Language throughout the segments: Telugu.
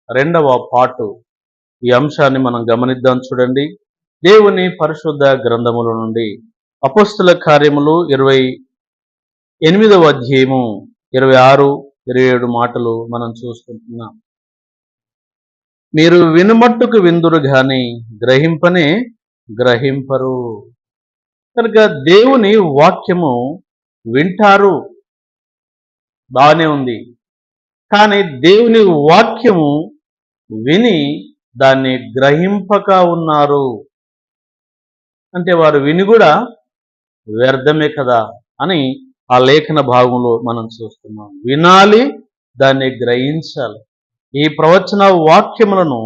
రెండవ పార్టు. ఈ అంశాన్ని మనం గమనిద్దాం. చూడండి, దేవుని పరిశుద్ధ గ్రంథముల నుండి అపోస్తుల కార్యములు 28వ అధ్యాయము 26, 27 మాటలు మనం చూసుకుంటున్నాం. మీరు వినుమట్టుకు విందురు గాని గ్రహింపనే గ్రహింపరు. కనుక దేవుని వాక్యము వింటారు, బాగానే ఉంది. కానీ దేవుని వాక్యము విని దాన్ని గ్రహింపక ఉన్నారు. అంటే వారు విని కూడా వ్యర్థమే కదా అని ఆ లేఖన భాగంలో మనం చూస్తున్నాం. వినాలి, దాన్ని గ్రహించాలి. ఈ ప్రవచన వాక్యములను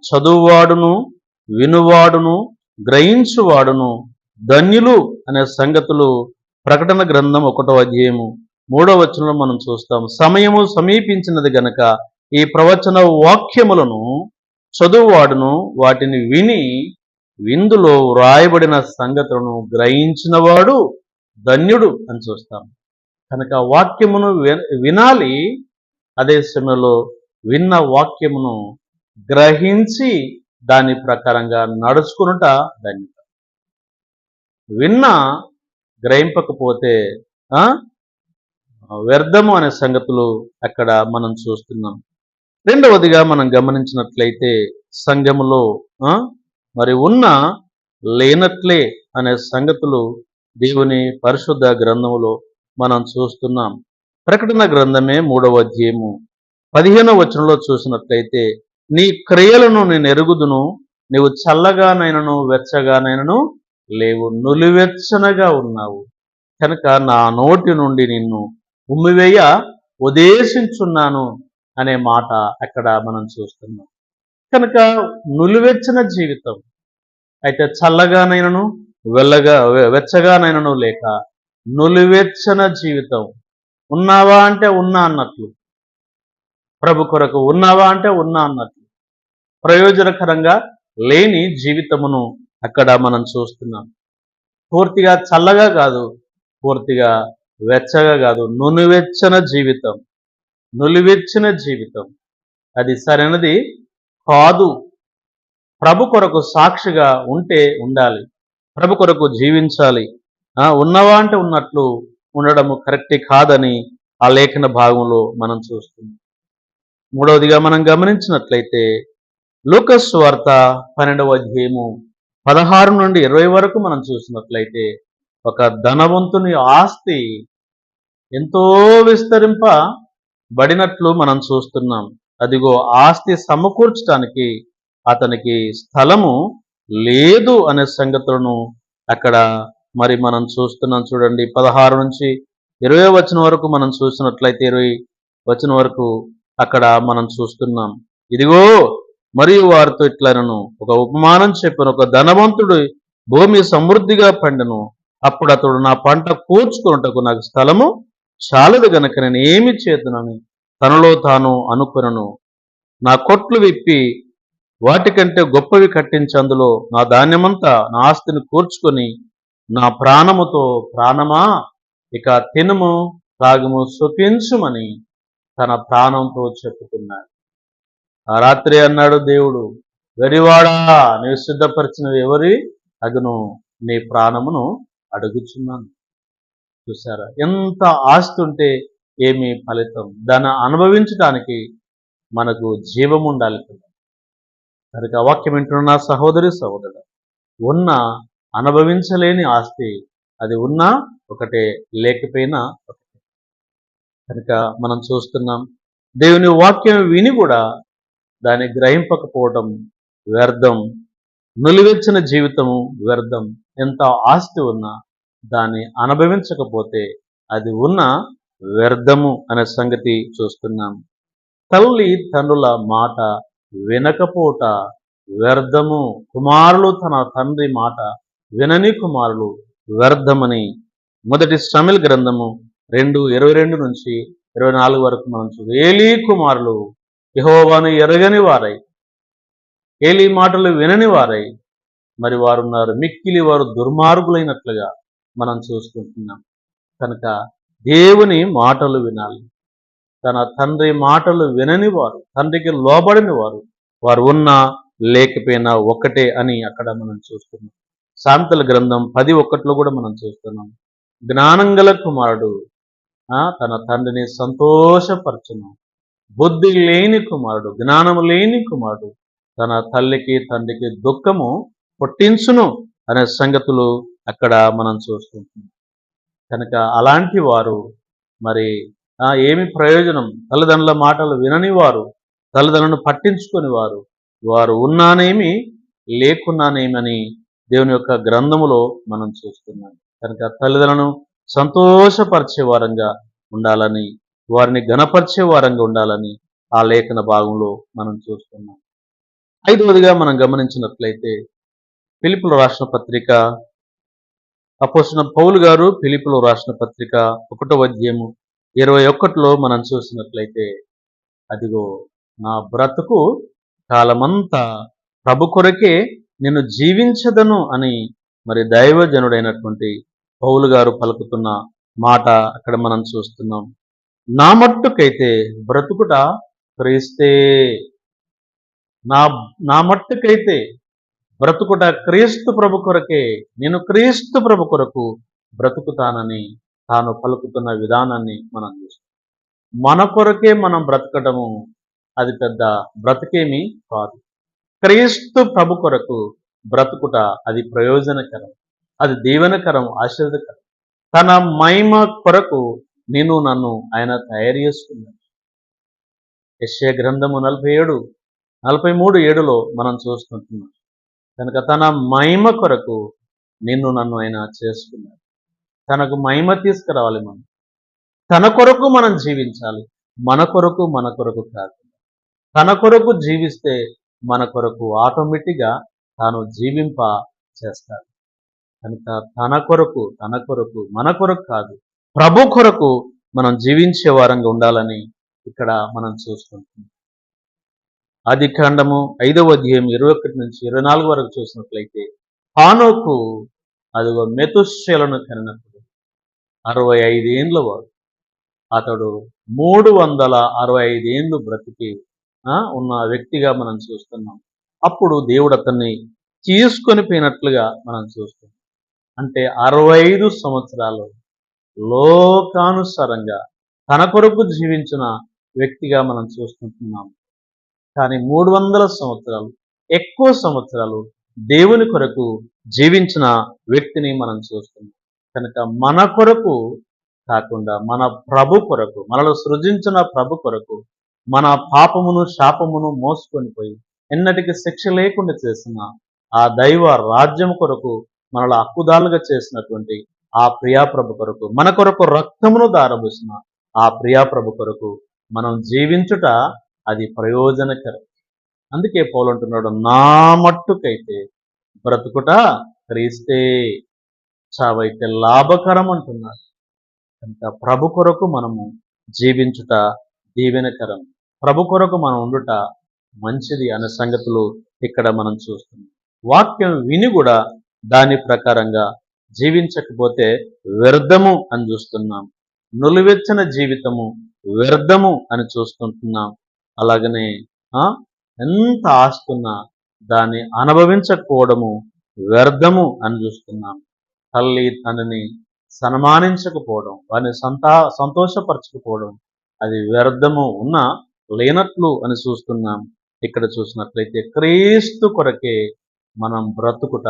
చదువువాడును, వినువాడును, గ్రహించువాడును ధన్యులు అనే సంగతులు ప్రకటన గ్రంథం 1వ అధ్యాయము 3వ వచనంలో మనం చూస్తాం. సమయము సమీపించినది గనక ఈ ప్రవచన వాక్యములను చదువువాడును వాటిని విని విందులో వ్రాయబడిన సంగతులను గ్రహించినవాడు ధన్యుడు అని చూస్తాం. కనుక వాక్యమును వినాలి, అదే సమయంలో విన్న వాక్యమును గ్రహించి దాని ప్రకారంగా నడుచుకునుట ధన్యత. విన్న గ్రహింపకపోతే వ్యర్థము అనే సంగతులు అక్కడ మనం చూస్తున్నాం. రెండవదిగా మనం గమనించినట్లయితే సంఘములో మరి ఉన్న లేనట్లే అనే సంగతులు దేవుని పరిశుద్ధ గ్రంథములో మనం చూస్తున్నాం. ప్రకటన గ్రంథమే 3వ అధ్యాయము 15వ వచనంలో చూసినట్లయితే, నీ క్రియలను నేను ఎరుగుదును, నీవు చల్లగానైనను వెచ్చగానైనను లేవు, నులివెచ్చనగా ఉన్నావు. కనుక నా నోటి నుండి నిన్ను ఉమ్మివేయ ఉద్దేశించున్నాను అనే మాట అక్కడ మనం చూస్తున్నాం. కనుక నులివెచ్చన జీవితం అయితే చల్లగానైనను వెచ్చగానైనను లేక నులివెచ్చన జీవితం. ఉన్నావా అంటే ఉన్నా అన్నట్లు, ప్రభు కొరకు ఉన్నావా అంటే ఉన్నా అన్నట్లు, ప్రయోజనకరంగా లేని జీవితమును అక్కడ మనం చూస్తున్నాం. పూర్తిగా చల్లగా కాదు, పూర్తిగా వెచ్చగా కాదు, నులివెచ్చన జీవితం. నులివెచ్చిన జీవితం అది సరైనది కాదు. ప్రభు కొరకు సాక్షిగా ఉండాలి, ప్రభు కొరకు జీవించాలి. ఉన్నవా అంటే ఉన్నట్లు ఉండడము కరెక్ట్ కాదని ఆ లేఖన భాగంలో మనం చూస్తున్నాం. మూడవదిగా మనం గమనించినట్లయితే లూకా సువార్త 12వ అధ్యాయము 16 నుండి 20 వరకు మనం చూసినట్లయితే ఒక ధనవంతుని ఆస్తి ఎంతో విస్తరింపబడినట్లు మనం చూస్తున్నాం. అదిగో ఆస్తి సమకూర్చడానికి అతనికి స్థలము లేదు అనే సంగతులను అక్కడ మరి మనం చూస్తున్నాం. చూడండి, 16 నుంచి 20 వచనం వరకు మనం చూసినట్లయితే 20 వచనం వరకు అక్కడ మనం చూస్తున్నాం. ఇదిగో మరియు వారితో ఇట్లనను, ఒక ఉపమానం చెప్పను, ఒక ధనవంతుడు భూమి సమృద్ధిగా పండెను. అప్పుడు అతడు నా పంట కూర్చుకొనుటకు నాకు స్థలము చాలదు గనక నేను ఏమి చేతునని తనలో తాను అనుకొనెను. నా కొట్లు విప్పి వాటికంటే గొప్పవి కట్టించి అందులో నా ధాన్యమంతా నా ఆస్తిని కూర్చుకొని నా ప్రాణముతో, ప్రాణమా ఇక తినుము తాగుము సుఖించుమని తన ప్రాణంతో చెప్పుకున్నాడు. ఆ రాత్రి అన్నాడు దేవుడు, వెరివాడా, నీవు సిద్ధపరిచినవి ఎవరి అగును, నీ ప్రాణమును అడుగుచున్నాను. చూసారా, ఎంత ఆస్తి ఉంటే ఏమి ఫలితం? దాన్ని అనుభవించడానికి మనకు జీవం ఉండాలి కదా. కనుక వాక్యం వింటున్న సహోదరి సహోదరుడు, ఉన్న అనుభవించలేని ఆస్తి అది ఉన్నా ఒకటే, లేకపోయినా ఒకటే. కనుక మనం చూస్తున్నాం, దేవుని వాక్యం విని కూడా దాన్ని గ్రహింపకపోవడం వ్యర్థం. నులివెచ్చిన జీవితము వ్యర్థం. ఎంత ఆస్తి ఉన్నా దాన్ని అనుభవించకపోతే అది ఉన్న వ్యర్థము అనే సంగతి చూస్తున్నాం. తల్లి తండ్రుల మాట వినకపోట వ్యర్థము, కుమారులు తన తండ్రి మాట వినని కుమారులు వ్యర్థమని మొదటి సమూయేలు గ్రంథము 2:22 నుంచి 24 వరకు మనం చూద్దాం. ఏలీ కుమారులు యెహోవాను ఎరగని వారై, ఏలీ మాటలు వినని వారై మరి వారున్నారు, మిక్కిలి వారు దుర్మార్గులైనట్లుగా మనం చూసుకుంటున్నాం. కనుక దేవుని మాటలు వినాలి, తన తండ్రి మాటలు వినని వారు, తండ్రికి లోబడిన వారు, వారు ఉన్నా లేకపోయినా ఒక్కటే అని అక్కడ మనం చూస్తున్నాం. సామెతల గ్రంథం 10:1 కూడా మనం చూస్తున్నాం. జ్ఞానం గల కుమారుడు తన తండ్రిని సంతోషపరచును. బుద్ధి లేని కుమారుడు, జ్ఞానము లేని కుమారుడు తన తల్లికి తండ్రికి దుఃఖము పుట్టించును అనే సంగతులు అక్కడ మనం చూస్తుంటాం. కనుక అలాంటి వారు మరి ఏమి ప్రయోజనం? తల్లిదండ్రుల మాటలు వినని వారు, తల్లిదండ్రులను పట్టించుకొని వారు, వారు ఉన్నానేమి లేకున్నానేమని దేవుని యొక్క గ్రంథములో మనం చూస్తున్నాం. కనుక తల్లిదండ్రులను సంతోషపరిచే వారంగా ఉండాలని, వారిని ఘనపరిచే వారంగా ఉండాలని ఆ లేఖన భాగంలో మనం చూస్తున్నాం. 5వదిగా మనం గమనించినట్లయితే ఫిలిప్పీయులకు రాసిన పత్రిక, అపోస్తలుడైన పౌలు గారు ఫిలిప్పీయులకు రాసిన పత్రిక 1వ అధ్యాయము 21లో మనం చూసినట్లయితే, అదిగో నా బ్రతుకు కాలమంతా ప్రభు కొరకే నేను జీవించదను అని మరి దైవజనుడైనటువంటి పౌలు గారు పలుకుతున్న మాట అక్కడ మనం చూస్తున్నాం. నా మట్టుకైతే బ్రతుకుట క్రీస్తే, నా మట్టుకైతే బ్రతుకుట క్రీస్తు ప్రభు కొరకే, నేను క్రీస్తు ప్రభు కొరకు బ్రతుకుతానని తాను పలుకుతున్న విధానాన్ని మనం చూస్తాం. మన కొరకే మనం బ్రతకడము అది పెద్ద బ్రతికేమీ కాదు. క్రీస్తు ప్రభు కొరకు బ్రతుకుట అది ప్రయోజనకరం, అది దీవెనకరం, ఆశీర్వదకరం. తన మహిమ కొరకు నేను నన్ను ఆయన తయారు చేసుకున్నాను. యెషయా గ్రంథము 43:7లో మనం చూస్తుంటున్నాం. కనుక తన మహిమ కొరకు నిన్ను నన్ను ఆయన చేసుకున్నాడు. తనకు మహిమ తీసుకురావాలి. మనం తన కొరకు మనం జీవించాలి. మన కొరకు కాదు. తన కొరకు జీవిస్తే మన కొరకు ఆటోమేటిక్గా తాను జీవింప చేస్తాడు. కనుక తన కొరకు మన కొరకు కాదు, ప్రభు కొరకు మనం జీవించే వారంగా ఉండాలని ఇక్కడ మనం చూస్తుంటాం. ఆదికాండము 5వ అధ్యాయం 21-24 వరకు చూసినట్లయితే, హానోకు అదిగో మెతుషెలను కనినప్పుడు 65 ఏండ్ల వాడు. అతడు 365 ఏండ్లు బ్రతికి ఉన్న వ్యక్తిగా మనం చూస్తున్నాం. అప్పుడు దేవుడు అతన్ని తీసుకొని పోయినట్లుగా మనం చూస్తున్నాం. అంటే 65 సంవత్సరాలు లోకానుసారంగా తన కొరకు జీవించిన వ్యక్తిగా మనం చూస్తుంటున్నాం. కానీ 300 సంవత్సరాలు, ఎక్కువ సంవత్సరాలు దేవుని కొరకు జీవించిన వ్యక్తిని మనం చూస్తున్నాం. కనుక మన కొరకు కాకుండా మన ప్రభు కొరకు, మనలో సృజించిన ప్రభు కొరకు, మన పాపమును శాపమును మోసుకొని పోయి ఎన్నటికి శిక్ష లేకుండా చేసిన ఆ దైవ రాజ్యం కొరకు మనలో హక్కుదారులుగా చేసినటువంటి ఆ ప్రియాప్రభు కొరకు, మన కొరకు రక్తమును దారబోసిన ఆ ప్రియాప్రభు కొరకు మనం జీవించుట అది ప్రయోజనకరం. అందుకే పౌలు అంటున్నాడు, నా మట్టుకైతే బ్రతుకుట క్రీస్తే, చావైతే లాభకరం అంటున్నాడు. కనుక ప్రభు కొరకు మనము జీవించుట దీవెనకరం, ప్రభు కొరకు మనం ఉండుట మంచిది అనే సంగతులు ఇక్కడ మనం చూస్తున్నాం. వాక్యం విని కూడా దాని ప్రకారంగా జీవించకపోతే వ్యర్థము అని చూస్తున్నాం. నులివెచ్చని జీవితము వ్యర్థము అని చూస్తుంటున్నాం. అలాగనే ఎంత ఆస్తున్నా దాన్ని అనుభవించకపోవడము వ్యర్థము అని చూస్తున్నాం. తల్లి తండ్రిని సన్మానించకపోవడం, వారిని సంతోషపరచకపోవడం అది వ్యర్థము ఉన్నా లేనట్లు అని చూస్తున్నాం. ఇక్కడ చూసినట్లయితే క్రీస్తు కొరకే మనం బ్రతుకుట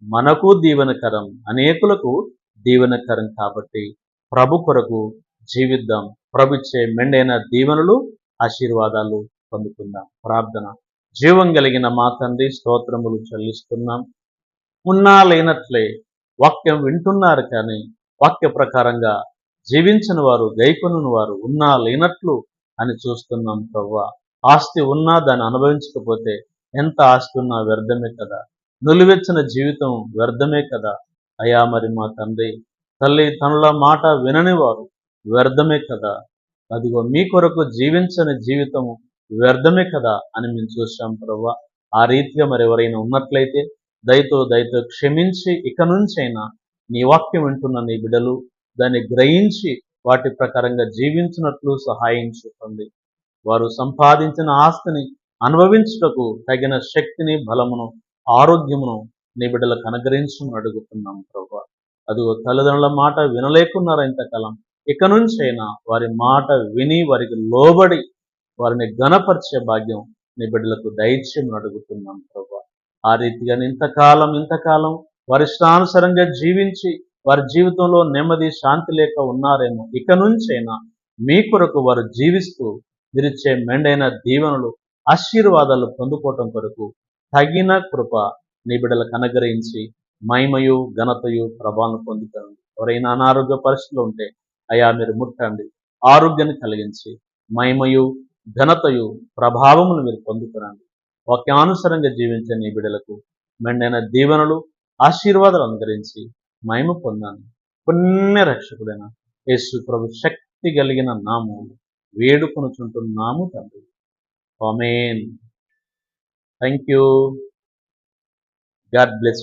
మనకు దీవెనకరం, అనేకులకు దీవెనకరం. కాబట్టి ప్రభు కొరకు జీవిద్దాం. ప్రభుచ్చే మెండైన దీవెనలు, ఆశీర్వాదాలు పొందుకుందాం. ప్రార్థన. జీవం కలిగిన మా తండ్రి, స్తోత్రములు చెల్లిస్తున్నాం. ఉన్నా లేనట్లే వాక్యం వింటున్నారు, కానీ వాక్య ప్రకారంగా జీవించిన వారు, గైకొనిన వారు ఉన్నా లేనట్లు అని చూస్తున్నాం. ప్రభువా, ఆస్తి ఉన్నా దాన్ని అనుభవించకపోతే ఎంత ఆస్తి ఉన్నా వ్యర్థమే కదా, నులివెచ్చిన జీవితం వ్యర్థమే కదా అయ్యా. మరి మా తండ్రి, తల్లి తనుల మాట వినని వారు వ్యర్థమే కదా, అదిగో మీ కొరకు జీవించని జీవితము వ్యర్థమే కదా అని మేము చూసాం. ప్రభువా, ఆ రీతిగా మరి ఎవరైనా ఉన్నట్లయితే దయతో క్షమించి ఇక నుంచైనా నీ వాక్యం వింటున్న నీ బిడ్డలు దాన్ని గ్రహించి వాటి ప్రకారంగా జీవించినట్లు సహాయం చూపండి. వారు సంపాదించిన ఆస్తిని అనుభవించుటకు తగిన శక్తిని, బలమును, ఆరోగ్యమును నీ బిడ్డలకు అనుగ్రహించమని అడుగుతున్నాం ప్రభా. అదిగో తల్లిదండ్రుల మాట వినలేకున్నారా ఇంతకాలం, ఇక నుంచైనా వారి మాట విని వారికి లోబడి వారిని ఘనపరిచే భాగ్యం నీ బిడ్డలకు దయచేయమని అడుగుతున్నాం ప్రభా. ఆ రీతిగా ఇంతకాలం వారి ఇష్టానుసారంగా జీవించి వారి జీవితంలో నెమ్మది, శాంతి లేక ఉన్నారేమో, ఇక నుంచైనా మీ కొరకు వారు జీవిస్తూ మీరిచ్చే మెండైన దీవెనలు, ఆశీర్వాదాలు పొందుకోవటం కొరకు తగిన కృప నీ బిడ్డలకు అనుగ్రహించి మహిమయు, ఘనతయు, ప్రభావం పొందుతారండి. ఎవరైనా అనారోగ్య పరిస్థితులు ఉంటే అయా మీరు ముట్టండి, ఆరోగ్యాన్ని కలిగించి మహిమయు, ఘనతయు, ప్రభావమును మీరు పొందుతారండి. వాక్యానుసారంగా జీవించే నీ బిడ్డలకు మెండైన దీవెనలు, ఆశీర్వాదాలు అనుగ్రహించి మహిమ పొందాను. పుణ్య రక్షకుడైన యేసు ప్రభు శక్తి కలిగిన నామములో వేడుకొనుచుంటున్నాము తండ్రి. Amen. Thank you. God bless.